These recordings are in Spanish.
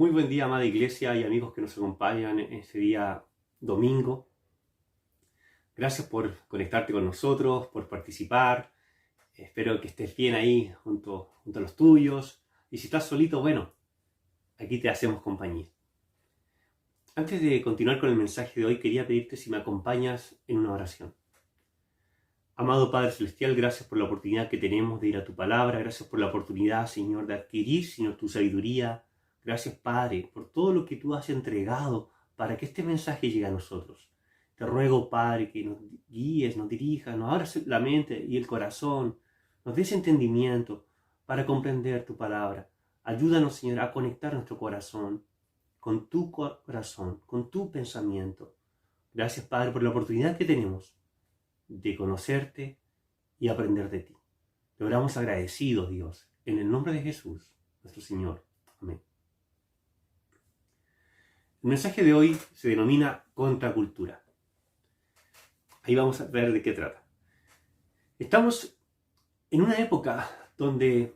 Muy buen día, amada iglesia y amigos que nos acompañan en este día domingo. Gracias por conectarte con nosotros, por participar. Espero que estés bien ahí junto a los tuyos. Y si estás solito, bueno, aquí te hacemos compañía. Antes de continuar con el mensaje de hoy, quería pedirte si me acompañas en una oración. Amado Padre Celestial, gracias por la oportunidad que tenemos de ir a tu palabra. Gracias por la oportunidad, Señor, de adquirir, Señor, tu sabiduría. Gracias, Padre, por todo lo que tú has entregado para que este mensaje llegue a nosotros. Te ruego, Padre, que nos guíes, nos dirijas, nos abras la mente y el corazón, nos des entendimiento para comprender tu palabra. Ayúdanos, Señor, a conectar nuestro corazón con tu corazón, con tu pensamiento. Gracias, Padre, por la oportunidad que tenemos de conocerte y aprender de ti. Te oramos agradecidos, Dios, en el nombre de Jesús, nuestro Señor. Amén. El mensaje de hoy se denomina contracultura. Ahí vamos a ver de qué trata. Estamos en una época donde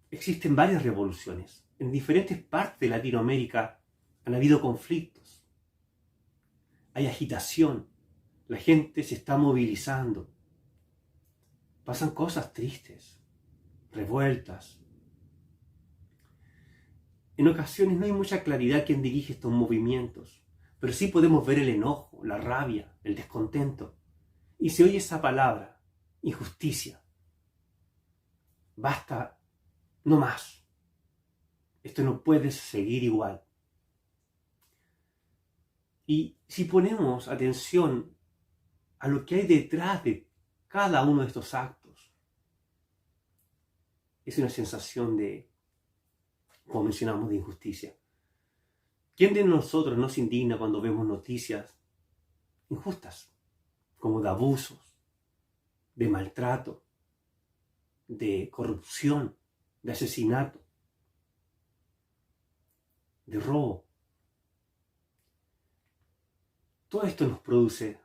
existen varias revoluciones. En diferentes partes de Latinoamérica han habido conflictos. Hay agitación. La gente se está movilizando. Pasan cosas tristes, revueltas. En ocasiones no hay mucha claridad quién dirige estos movimientos, pero sí podemos ver el enojo, la rabia, el descontento. Y se oye esa palabra, injusticia. Basta, no más. Esto no puede seguir igual. Y si ponemos atención a lo que hay detrás de cada uno de estos actos, es una sensación de, como mencionamos, de injusticia. ¿Quién de nosotros no se indigna cuando vemos noticias injustas, como de abusos, de maltrato, de corrupción, de asesinato, de robo? Todo esto nos produce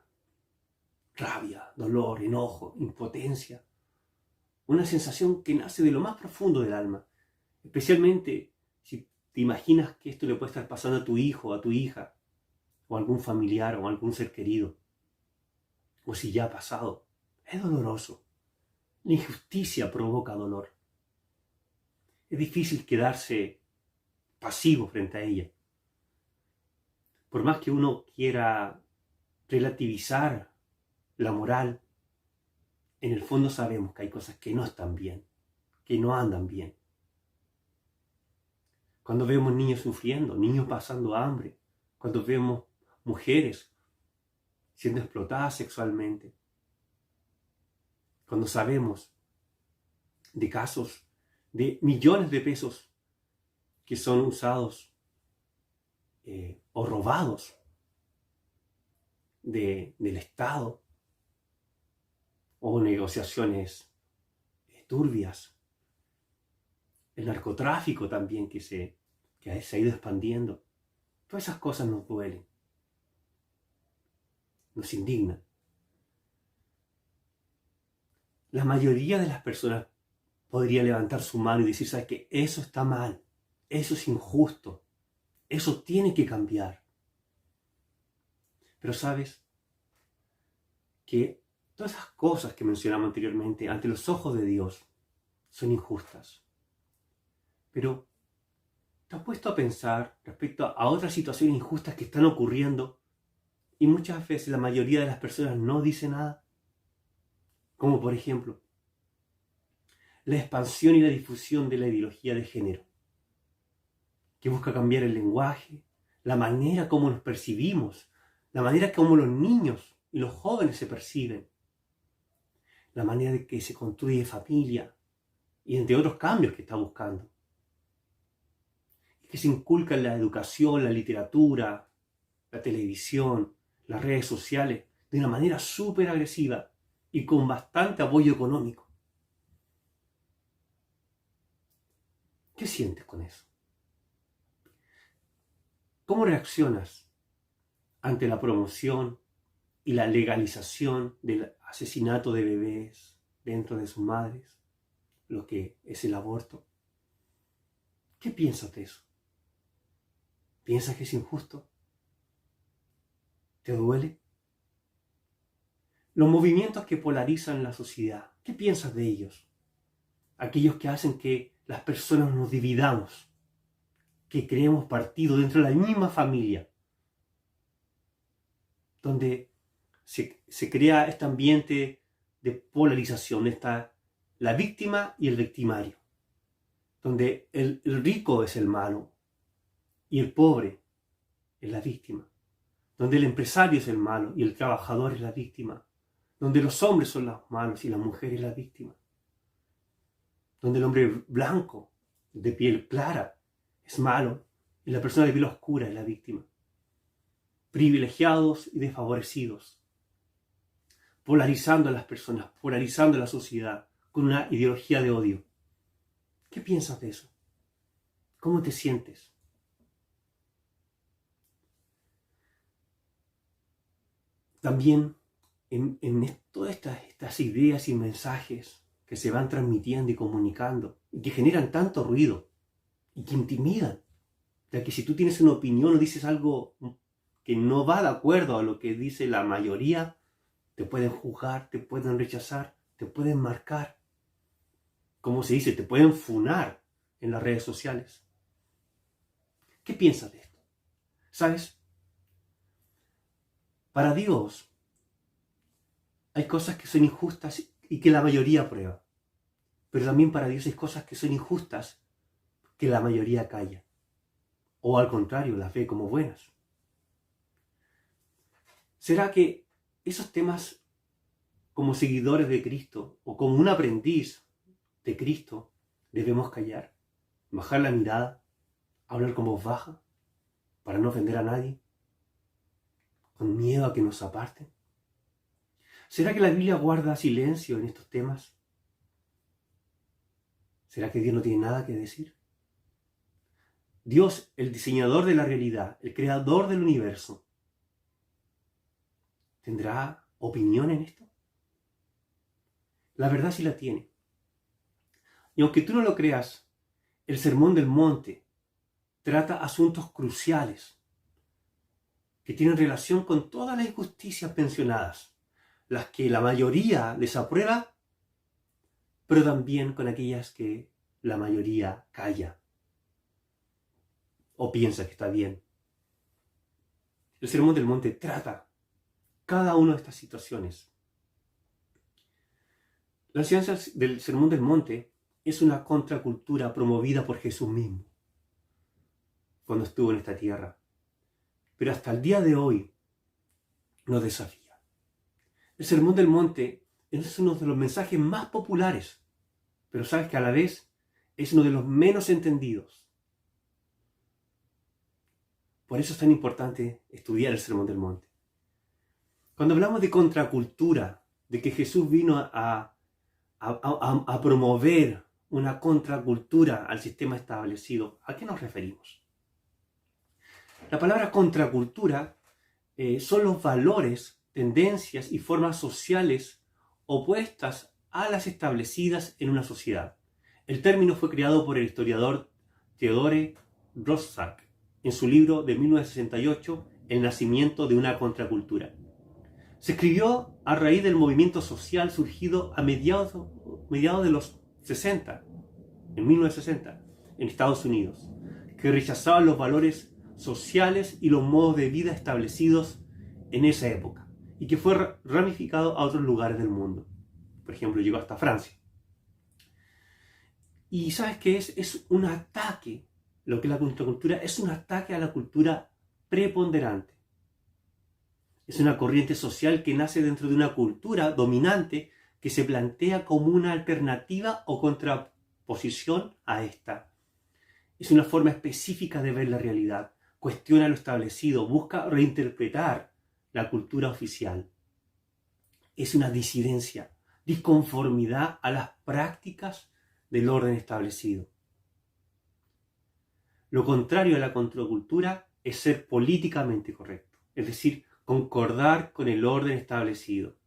rabia, dolor, enojo, impotencia, una sensación que nace de lo más profundo del alma, especialmente si te imaginas que esto le puede estar pasando a tu hijo, a tu hija, o a algún familiar o a algún ser querido, o si ya ha pasado. Es doloroso. La injusticia provoca dolor. Es difícil quedarse pasivo frente a ella. Por más que uno quiera relativizar la moral, en el fondo sabemos que hay cosas que no están bien, que no andan bien. Cuando vemos niños sufriendo, niños pasando hambre, cuando vemos mujeres siendo explotadas sexualmente, cuando sabemos de casos de millones de pesos que son usados o robados del Estado, o negociaciones turbias, el narcotráfico también que se ha ido expandiendo. Todas esas cosas nos duelen, nos indignan. La mayoría de las personas podría levantar su mano y decir, ¿sabes qué? Eso está mal, eso es injusto, eso tiene que cambiar. Pero sabes que todas esas cosas que mencionamos anteriormente, ante los ojos de Dios, son injustas. Pero ¿te has puesto a pensar respecto a otras situaciones injustas que están ocurriendo y muchas veces la mayoría de las personas no dice nada? Como por ejemplo, la expansión y la difusión de la ideología de género, que busca cambiar el lenguaje, la manera como nos percibimos, la manera como los niños y los jóvenes se perciben, la manera de que se construye familia y entre otros cambios que está buscando. Que se inculca en la educación, la literatura, la televisión, las redes sociales, de una manera súper agresiva y con bastante apoyo económico. ¿Qué sientes con eso? ¿Cómo reaccionas ante la promoción y la legalización del asesinato de bebés dentro de sus madres, lo que es el aborto? ¿Qué piensas de eso? ¿Piensas que es injusto? ¿Te duele? Los movimientos que polarizan la sociedad, ¿qué piensas de ellos? Aquellos que hacen que las personas nos dividamos, que creemos partido dentro de la misma familia, donde se crea este ambiente de polarización, está la víctima y el victimario, donde el rico es el malo y el pobre es la víctima, donde el empresario es el malo y el trabajador es la víctima, donde los hombres son los malos y la mujer es la víctima, donde el hombre blanco, de piel clara, es malo y la persona de piel oscura es la víctima. Privilegiados y desfavorecidos, polarizando a las personas, polarizando a la sociedad con una ideología de odio. ¿Qué piensas de eso? ¿Cómo te sientes? También en todas estas ideas y mensajes que se van transmitiendo y comunicando y que generan tanto ruido y que intimidan, ya que si tú tienes una opinión o dices algo que no va de acuerdo a lo que dice la mayoría, te pueden juzgar, te pueden rechazar, te pueden marcar. Como se dice, te pueden funar en las redes sociales. ¿Qué piensas de esto? ¿Sabes? Para Dios hay cosas que son injustas y que la mayoría aprueba. Pero también para Dios hay cosas que son injustas que la mayoría calla. O al contrario, las ve como buenas. ¿Será que esos temas, como seguidores de Cristo o como un aprendiz de Cristo, debemos callar, bajar la mirada, hablar con voz baja, para no ofender a nadie, con miedo a que nos aparten? ¿Será que la Biblia guarda silencio en estos temas? ¿Será que Dios no tiene nada que decir? Dios, el diseñador de la realidad, el creador del universo, ¿tendrá opinión en esto? La verdad sí la tiene. Y aunque tú no lo creas, el Sermón del Monte trata asuntos cruciales que tienen relación con todas las injusticias mencionadas, las que la mayoría desaprueba, pero también con aquellas que la mayoría calla o piensa que está bien. El Sermón del Monte trata cada una de estas situaciones. La enseñanza del Sermón del Monte es una contracultura promovida por Jesús mismo cuando estuvo en esta tierra, pero hasta el día de hoy nos desafía. El Sermón del Monte es uno de los mensajes más populares, pero sabes que a la vez es uno de los menos entendidos. Por eso es tan importante estudiar el Sermón del Monte. Cuando hablamos de contracultura, de que Jesús vino a promover una contracultura al sistema establecido, ¿a qué nos referimos? La palabra contracultura son los valores, tendencias y formas sociales opuestas a las establecidas en una sociedad. El término fue creado por el historiador Theodore Roszak en su libro de 1968, El nacimiento de una contracultura. Se escribió a raíz del movimiento social surgido a mediados de los 60, en 1960, en Estados Unidos, que rechazaba los valores sociales y los modos de vida establecidos en esa época, y que fue ramificado a otros lugares del mundo. Por ejemplo, llegó hasta Francia. Y ¿sabes qué es? Es un ataque, lo que es la contracultura, es un ataque a la cultura preponderante. Es una corriente social que nace dentro de una cultura dominante que se plantea como una alternativa o contraposición a esta. Es una forma específica de ver la realidad, cuestiona lo establecido, busca reinterpretar la cultura oficial. Es una disidencia, disconformidad a las prácticas del orden establecido. Lo contrario a la contracultura es ser políticamente correcto, es decir, concordar con el orden establecido,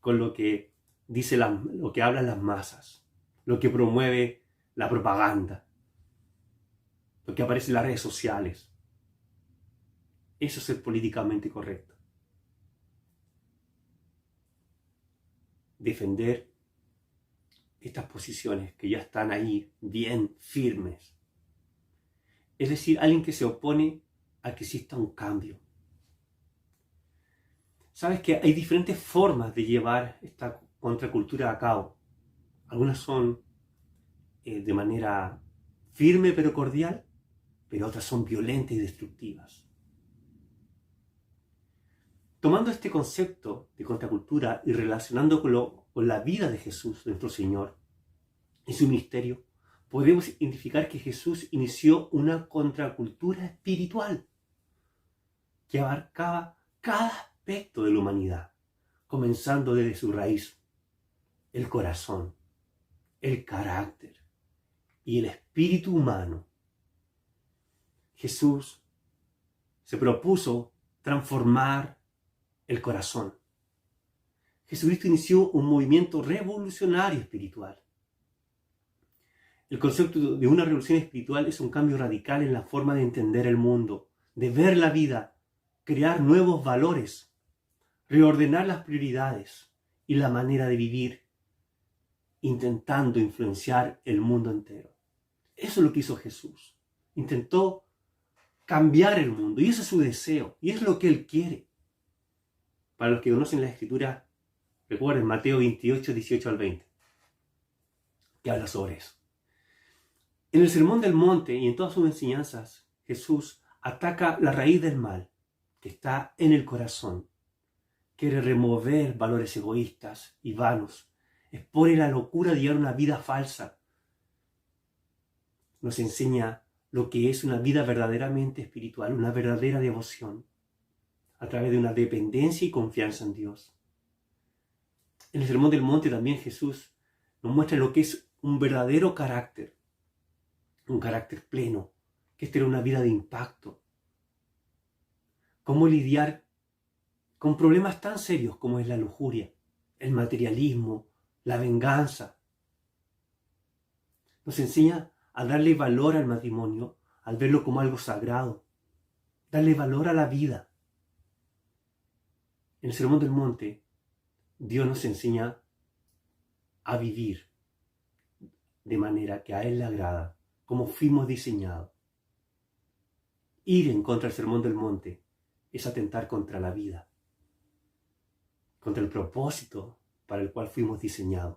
con lo que lo que hablan las masas, lo que promueve la propaganda, lo que aparece en las redes sociales. Eso es ser políticamente correcto. Defender estas posiciones que ya están ahí bien firmes. Es decir, alguien que se opone a que exista un cambio. Sabes que hay diferentes formas de llevar esta contracultura a cabo. Algunas son de manera firme pero cordial, pero otras son violentas y destructivas. Tomando este concepto de contracultura y relacionándolo con la vida de Jesús, nuestro Señor, y su ministerio, podemos identificar que Jesús inició una contracultura espiritual que abarcaba cada aspecto de la humanidad, comenzando desde su raíz, el corazón, el carácter y el espíritu humano. Jesús se propuso transformar el corazón. Jesucristo inició un movimiento revolucionario espiritual. El concepto de una revolución espiritual es un cambio radical en la forma de entender el mundo, de ver la vida, crear nuevos valores, reordenar las prioridades y la manera de vivir, intentando influenciar el mundo entero. Eso es lo que hizo Jesús. Intentó cambiar el mundo y ese es su deseo y es lo que Él quiere. Para los que conocen la Escritura, recuerden Mateo 28, 18 al 20, que habla sobre eso. En el Sermón del Monte y en todas sus enseñanzas, Jesús ataca la raíz del mal que está en el corazón. Quiere remover valores egoístas y vanos. Expone la locura de llevar una vida falsa. Nos enseña lo que es una vida verdaderamente espiritual, una verdadera devoción, a través de una dependencia y confianza en Dios. En el Sermón del Monte también Jesús nos muestra lo que es un verdadero carácter, un carácter pleno, que es tener una vida de impacto. Cómo lidiar con problemas tan serios como es la lujuria, el materialismo, la venganza. Nos enseña a darle valor al matrimonio, al verlo como algo sagrado, darle valor a la vida. En el Sermón del Monte, Dios nos enseña a vivir de manera que a Él le agrada, como fuimos diseñados. Ir en contra del Sermón del Monte es atentar contra la vida, contra el propósito para el cual fuimos diseñados.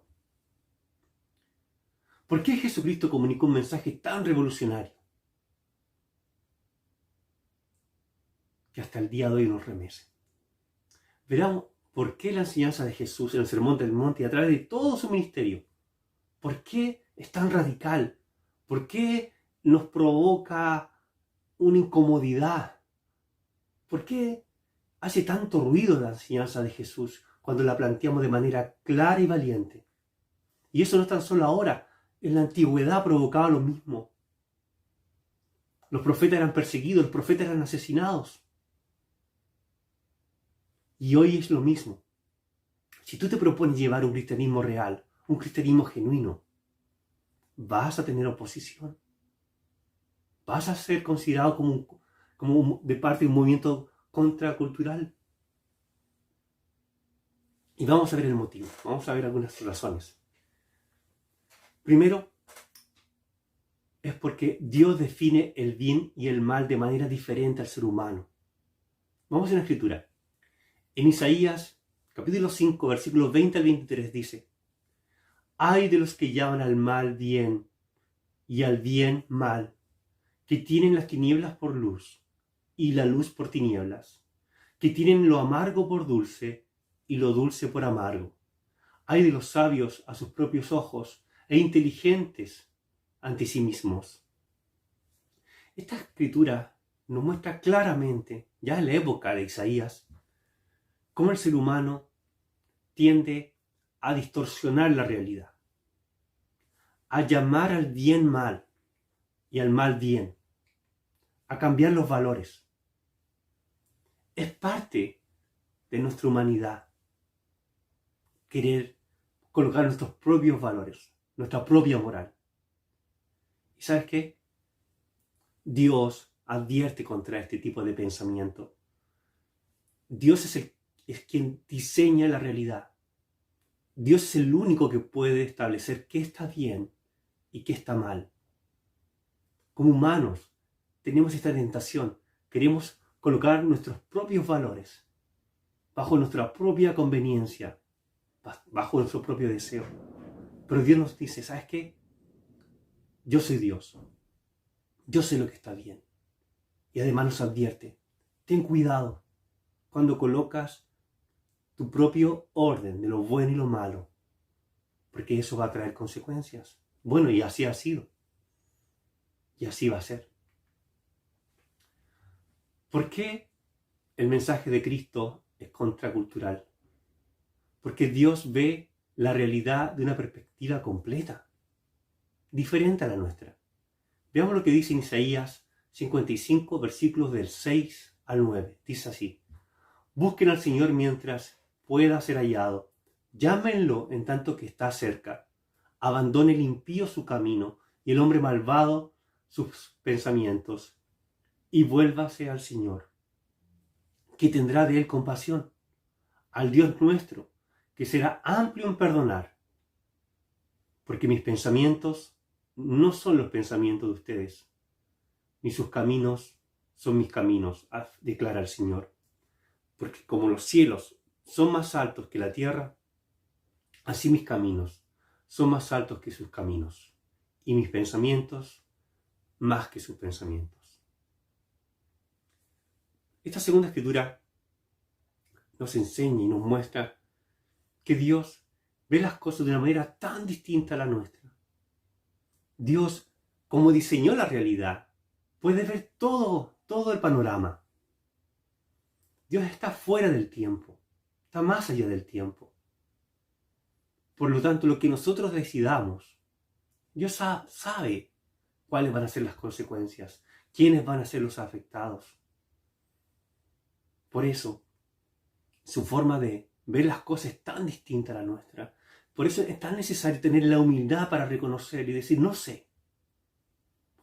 ¿Por qué Jesucristo comunicó un mensaje tan revolucionario que hasta el día de hoy nos remece? Verán por qué la enseñanza de Jesús en el Sermón del Monte y a través de todo su ministerio, por qué es tan radical, por qué nos provoca una incomodidad, por qué hace tanto ruido la enseñanza de Jesús cuando la planteamos de manera clara y valiente. Y eso no es tan solo ahora, en la antigüedad provocaba lo mismo. Los profetas eran perseguidos, los profetas eran asesinados. Y hoy es lo mismo. Si tú te propones llevar un cristianismo real, un cristianismo genuino, vas a tener oposición. Vas a ser considerado como de parte de un movimiento contracultural. Y vamos a ver el motivo, vamos a ver algunas razones. Primero, es porque Dios define el bien y el mal de manera diferente al ser humano. Vamos a la Escritura. En Isaías, capítulo 5, versículos 20 al 23 dice: Ay de los que llaman al mal bien y al bien mal, que tienen las tinieblas por luz y la luz por tinieblas, que tienen lo amargo por dulce y lo dulce por amargo. Ay de los sabios a sus propios ojos e inteligentes ante sí mismos. Esta escritura nos muestra claramente, ya en la época de Isaías, cómo el ser humano tiende a distorsionar la realidad, a llamar al bien mal y al mal bien, a cambiar los valores. Es parte de nuestra humanidad querer colocar nuestros propios valores, nuestra propia moral. ¿Y sabes qué? Dios advierte contra este tipo de pensamiento Dios es quien diseña la realidad. Dios es el único que puede establecer qué está bien y qué está mal. Como humanos, tenemos esta tentación. Queremos colocar nuestros propios valores bajo nuestra propia conveniencia, bajo nuestro propio deseo. Pero Dios nos dice, ¿sabes qué? Yo soy Dios. Yo sé lo que está bien. Y además nos advierte, ten cuidado cuando colocas tu propio orden de lo bueno y lo malo, porque eso va a traer consecuencias. Bueno, y así ha sido. Y así va a ser. ¿Por qué el mensaje de Cristo es contracultural? Porque Dios ve la realidad de una perspectiva completa, diferente a la nuestra. Veamos lo que dice en Isaías 55, versículos del 6 al 9. Dice así: busquen al Señor mientras pueda ser hallado. Llámenlo en tanto que está cerca. Abandone el impío su camino y el hombre malvado sus pensamientos, y vuélvase al Señor, que tendrá de él compasión, al Dios nuestro, que será amplio en perdonar. Porque mis pensamientos no son los pensamientos de ustedes, ni sus caminos son mis caminos, declara el Señor. Porque como los cielos son más altos que la tierra, así mis caminos son más altos que sus caminos, y mis pensamientos más que sus pensamientos. Esta segunda escritura nos enseña y nos muestra que Dios ve las cosas de una manera tan distinta a la nuestra. Dios, como diseñó la realidad, puede ver todo el panorama. Dios está fuera del tiempo, está más allá del tiempo. Por lo tanto, lo que nosotros decidamos, Dios sabe cuáles van a ser las consecuencias, quiénes van a ser los afectados. Por eso, su forma de ver las cosas es tan distinta a la nuestra. Por eso es tan necesario tener la humildad para reconocer y decir, no sé,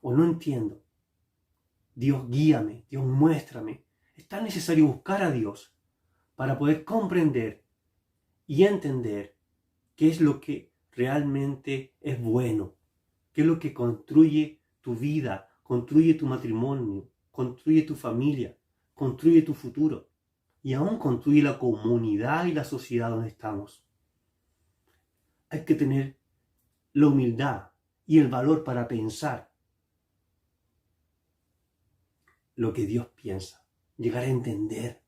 o no entiendo. Dios, guíame, Dios, muéstrame. Es tan necesario buscar a Dios para poder comprender y entender qué es lo que realmente es bueno, qué es lo que construye tu vida, construye tu matrimonio, construye tu familia, construye tu futuro y aún construye la comunidad y la sociedad donde estamos. Hay que tener la humildad y el valor para pensar lo que Dios piensa, llegar a entender.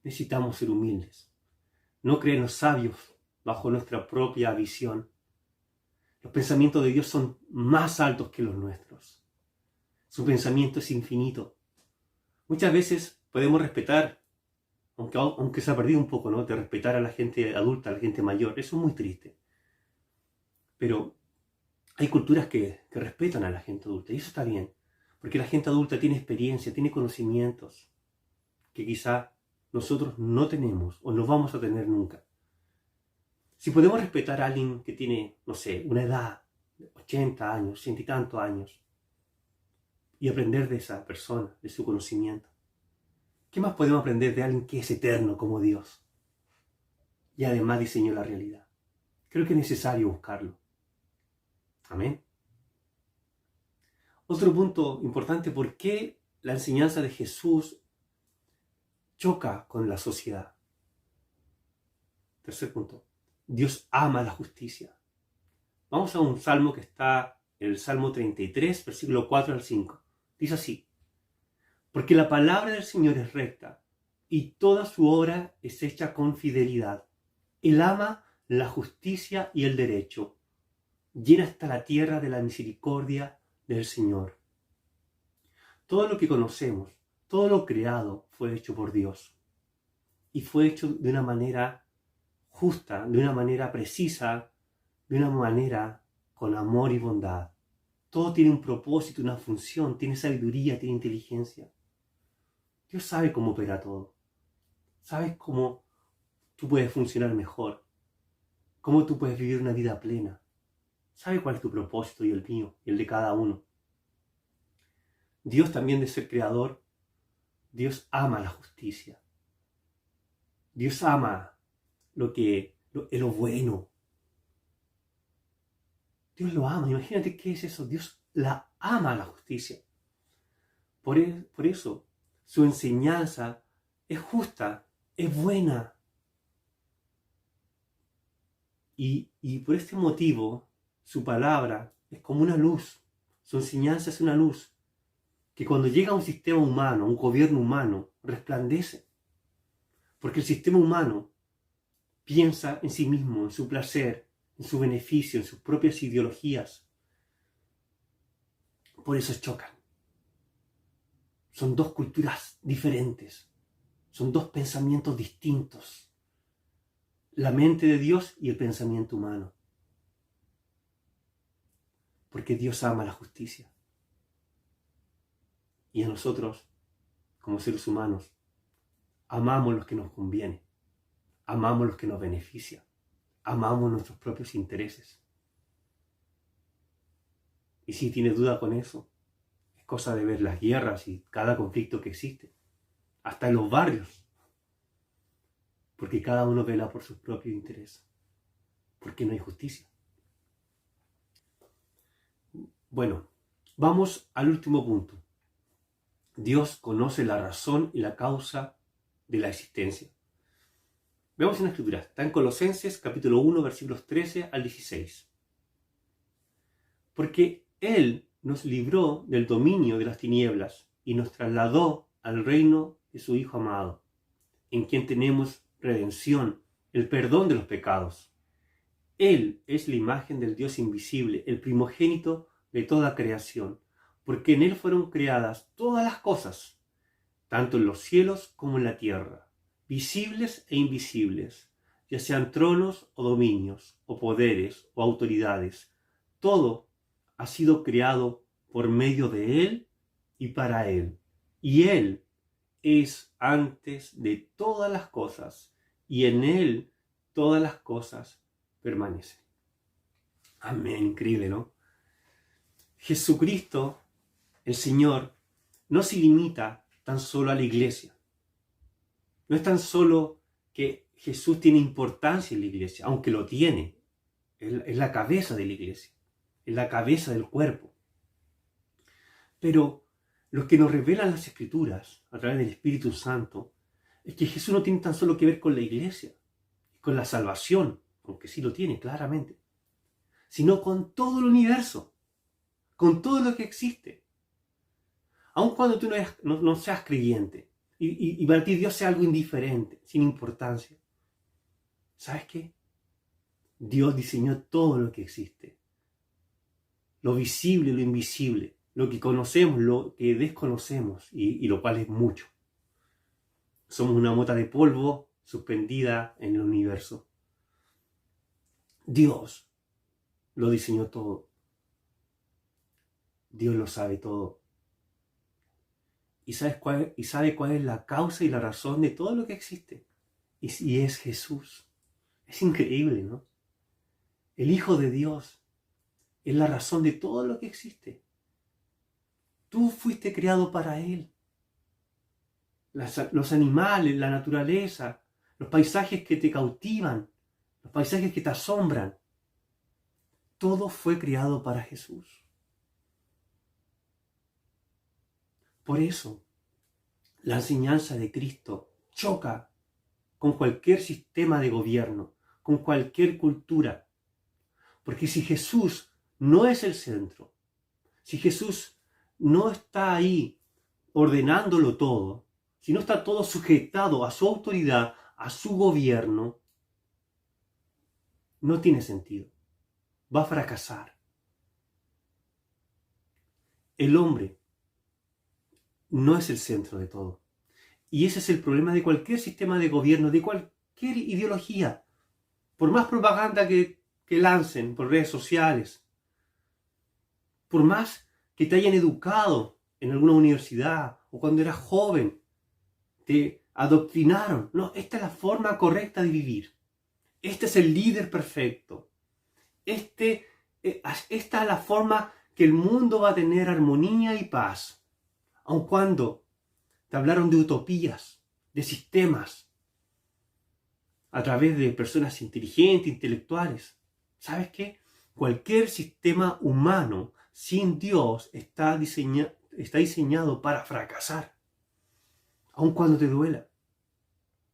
Necesitamos ser humildes, no creernos sabios bajo nuestra propia visión. Los pensamientos de Dios son más altos que los nuestros. Su pensamiento es infinito. Muchas veces podemos respetar, aunque se ha perdido un poco, ¿no?, de respetar a la gente adulta, a la gente mayor. Eso es muy triste. Pero hay culturas que respetan a la gente adulta y eso está bien. Porque la gente adulta tiene experiencia, tiene conocimientos que quizá nosotros no tenemos o no vamos a tener nunca. Si podemos respetar a alguien que tiene, no sé, una edad de 80 años, 100 y tantos años, y aprender de esa persona, de su conocimiento, ¿qué más podemos aprender de alguien que es eterno como Dios? Y además diseñó la realidad. Creo que es necesario buscarlo. Amén. Otro punto importante, ¿por qué la enseñanza de Jesús choca con la sociedad? Tercer punto, Dios ama la justicia. Vamos a un salmo que está en el Salmo 33, versículo 4 al 5. Dice así: porque la palabra del Señor es recta, y toda su obra es hecha con fidelidad. Él ama la justicia y el derecho. Llena está la tierra de la misericordia del Señor. Todo lo que conocemos, todo lo creado fue hecho por Dios. Y fue hecho de una manera justa, de una manera precisa, de una manera con amor y bondad. Todo tiene un propósito, una función, tiene sabiduría, tiene inteligencia. Dios sabe cómo opera todo. Sabe cómo tú puedes funcionar mejor, cómo tú puedes vivir una vida plena. Sabe cuál es tu propósito y el mío y el de cada uno. Dios también, de ser creador, Dios ama la justicia. Dios ama lo bueno. Dios lo ama. Imagínate qué es eso. Dios la ama la justicia. Por eso su enseñanza es justa, es buena. Y por este motivo, su palabra es como una luz. Su enseñanza es una luz que cuando llega a un sistema humano, a un gobierno humano, resplandece. Porque el sistema humano piensa en sí mismo, en su placer, en su beneficio, en sus propias ideologías. Por eso chocan. Son dos culturas diferentes. Son dos pensamientos distintos. La mente de Dios y el pensamiento humano. Porque Dios ama la justicia. Y a nosotros, como seres humanos, amamos lo que nos conviene. Amamos lo que nos beneficia. Amamos nuestros propios intereses. Y si tienes duda con eso, es cosa de ver las guerras y cada conflicto que existe. Hasta en los barrios. Porque cada uno vela por sus propios intereses. Porque no hay justicia. Bueno, vamos al último punto. Dios conoce la razón y la causa de la existencia. Veamos en la Escritura. Está en Colosenses capítulo 1, versículos 13 al 16. Porque Él nos libró del dominio de las tinieblas y nos trasladó al reino de su Hijo amado, en quien tenemos redención, el perdón de los pecados. Él es la imagen del Dios invisible, el primogénito de toda creación, porque en Él fueron creadas todas las cosas, tanto en los cielos como en la tierra, visibles e invisibles, ya sean tronos o dominios, o poderes o autoridades. Todo ha sido creado por medio de Él y para Él. Y Él es antes de todas las cosas, y en Él todas las cosas permanecen. Amén, increíble, ¿no? Jesucristo, el Señor, no se limita tan solo a la iglesia. No es tan solo que Jesús tiene importancia en la iglesia, aunque lo tiene. Es la cabeza de la iglesia, es la cabeza del cuerpo. Pero lo que nos revelan las Escrituras a través del Espíritu Santo es que Jesús no tiene tan solo que ver con la iglesia, con la salvación, aunque sí lo tiene claramente, sino con todo el universo, con todo lo que existe. Aun cuando tú no seas creyente y para ti Dios sea algo indiferente, sin importancia, ¿sabes qué? Dios diseñó todo lo que existe, lo visible, lo invisible, lo que conocemos, lo que desconocemos, y lo cual es mucho. Somos una mota de polvo suspendida en el universo. Dios lo diseñó todo. Dios lo sabe todo. Y sabe cuál es la causa y la razón de todo lo que existe. Y es Jesús. Es increíble, ¿no? El Hijo de Dios es la razón de todo lo que existe. Tú fuiste creado para Él. Los animales, la naturaleza, los paisajes que te cautivan, los paisajes que te asombran, todo fue creado para Jesús. Por eso, la enseñanza de Cristo choca con cualquier sistema de gobierno, con cualquier cultura. Porque si Jesús no es el centro, si Jesús no está ahí ordenándolo todo, si no está todo sujetado a su autoridad, a su gobierno, no tiene sentido. Va a fracasar. El hombre no es el centro de todo. Y ese es el problema de cualquier sistema de gobierno, de cualquier ideología. Por más propaganda que lancen por redes sociales, por más que te hayan educado en alguna universidad o cuando eras joven, te adoctrinaron. No, esta es la forma correcta de vivir. Este es el líder perfecto. Esta es la forma que el mundo va a tener armonía y paz. Aun cuando te hablaron de utopías, de sistemas, a través de personas inteligentes, intelectuales. ¿Sabes qué? Cualquier sistema humano sin Dios está diseñado para fracasar, aun cuando te duela,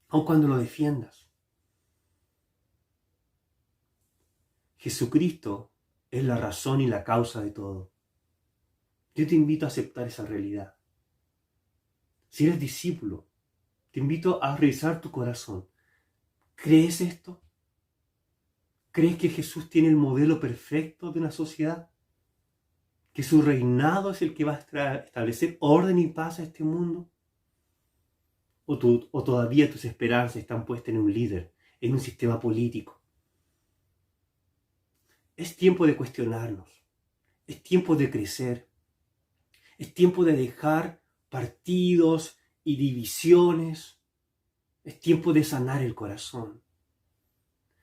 aun cuando lo defiendas. Jesucristo es la razón y la causa de todo. Yo te invito a aceptar esa realidad. Si eres discípulo, te invito a revisar tu corazón. ¿Crees esto? ¿Crees que Jesús tiene el modelo perfecto de una sociedad? ¿Que su reinado es el que va a establecer orden y paz a este mundo? ¿O todavía tus esperanzas están puestas en un líder, en un sistema político? Es tiempo de cuestionarnos. Es tiempo de crecer. Es tiempo de dejar partidos y divisiones. Es tiempo de sanar el corazón.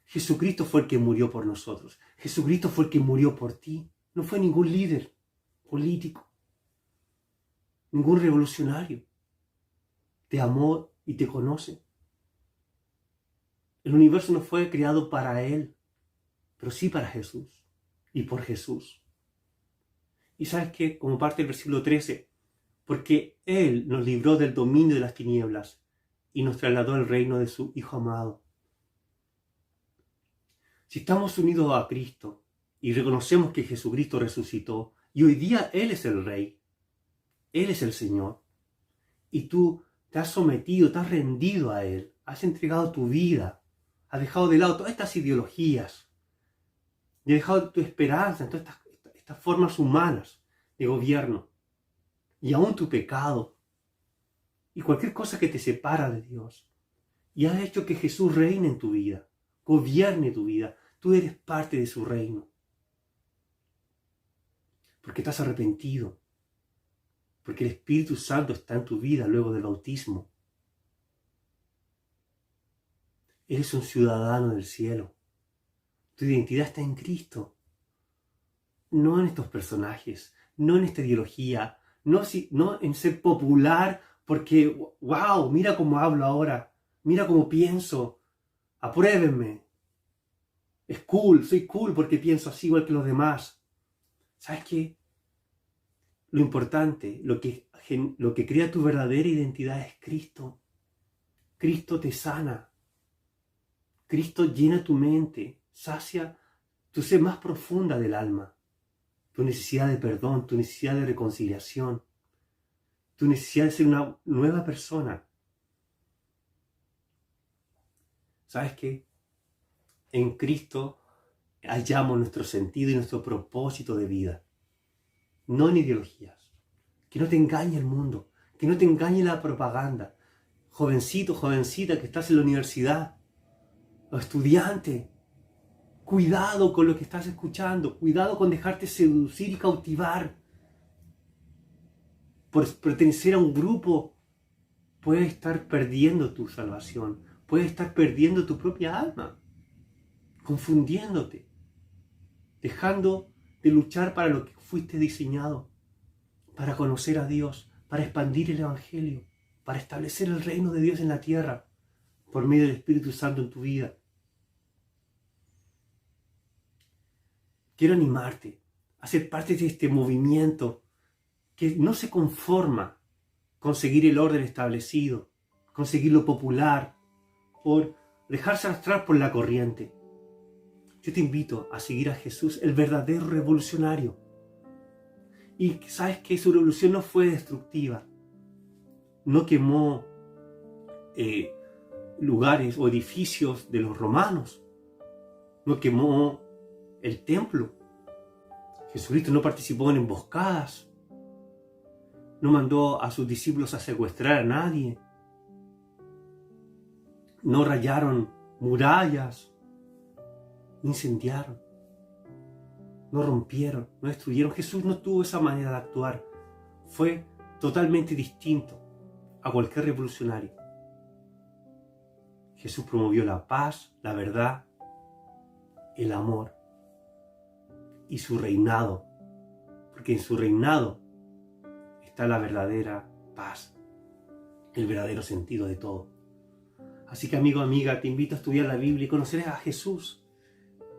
Jesucristo fue el que murió por nosotros. Jesucristo fue el que murió por ti. No fue ningún líder político, ningún revolucionario. Te amó y te conoce. El universo no fue creado para Él, pero sí para Jesús y por Jesús. Y sabes que, como parte del versículo 13, porque Él nos libró del dominio de las tinieblas y nos trasladó al reino de su Hijo amado. Si estamos unidos a Cristo y reconocemos que Jesucristo resucitó y hoy día Él es el Rey, Él es el Señor, y tú te has sometido, te has rendido a Él, has entregado tu vida, has dejado de lado todas estas ideologías, y has dejado tu esperanza en todas estas formas humanas de gobierno, y aún tu pecado, y cualquier cosa que te separa de Dios, y has hecho que Jesús reine en tu vida, gobierne tu vida. Tú eres parte de su reino. Porque te has arrepentido. Porque el Espíritu Santo está en tu vida luego del bautismo. Eres un ciudadano del cielo. Tu identidad está en Cristo. No en estos personajes, no en esta ideología, no en ser popular porque, wow, mira cómo hablo ahora, mira cómo pienso, apruébenme. Es cool, soy cool porque pienso así igual que los demás. ¿Sabes qué? Lo importante, lo que crea tu verdadera identidad es Cristo. Cristo te sana. Cristo llena tu mente, sacia tu sed más profunda del alma. Tu necesidad de perdón, tu necesidad de reconciliación, tu necesidad de ser una nueva persona. ¿Sabes qué? En Cristo hallamos nuestro sentido y nuestro propósito de vida. No en ideologías. Que no te engañe el mundo. Que no te engañe la propaganda. Jovencito, jovencita que estás en la universidad. O estudiante. Cuidado con lo que estás escuchando. Cuidado con dejarte seducir y cautivar. Por pertenecer a un grupo, puedes estar perdiendo tu salvación. Puedes estar perdiendo tu propia alma. Confundiéndote. Dejando de luchar para lo que fuiste diseñado. Para conocer a Dios. Para expandir el Evangelio. Para establecer el reino de Dios en la tierra. Por medio del Espíritu Santo en tu vida. Quiero animarte a ser parte de este movimiento que no se conforma con seguir el orden establecido, con seguir lo popular, por dejarse arrastrar por la corriente. Yo te invito a seguir a Jesús, el verdadero revolucionario. Y sabes que su revolución no fue destructiva. No quemó lugares o edificios de los romanos. No quemó el templo. Jesucristo no participó en emboscadas. No mandó a sus discípulos a secuestrar a nadie. No rayaron murallas. No incendiaron. No rompieron. No destruyeron. Jesús no tuvo esa manera de actuar. Fue totalmente distinto a cualquier revolucionario. Jesús promovió la paz, la verdad, el amor y su reinado. Porque en su reinado está la verdadera paz. el verdadero sentido de todo. Así que, amigo, amiga, te invito a estudiar la Biblia y conocer a Jesús,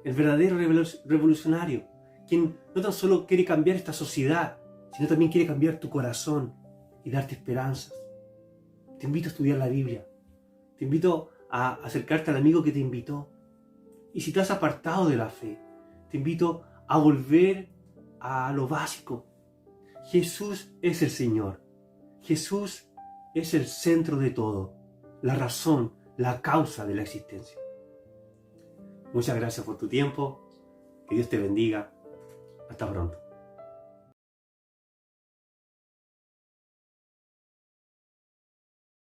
el verdadero revolucionario, quien no tan solo quiere cambiar esta sociedad, sino también quiere cambiar tu corazón y darte esperanzas. Te invito a estudiar la Biblia. Te invito a acercarte al amigo que te invitó. Y si te has apartado de la fe, te invito a volver a lo básico. Jesús es el Señor. Jesús es el centro de todo, la razón, la causa de la existencia. Muchas gracias por tu tiempo. Que Dios te bendiga. Hasta pronto.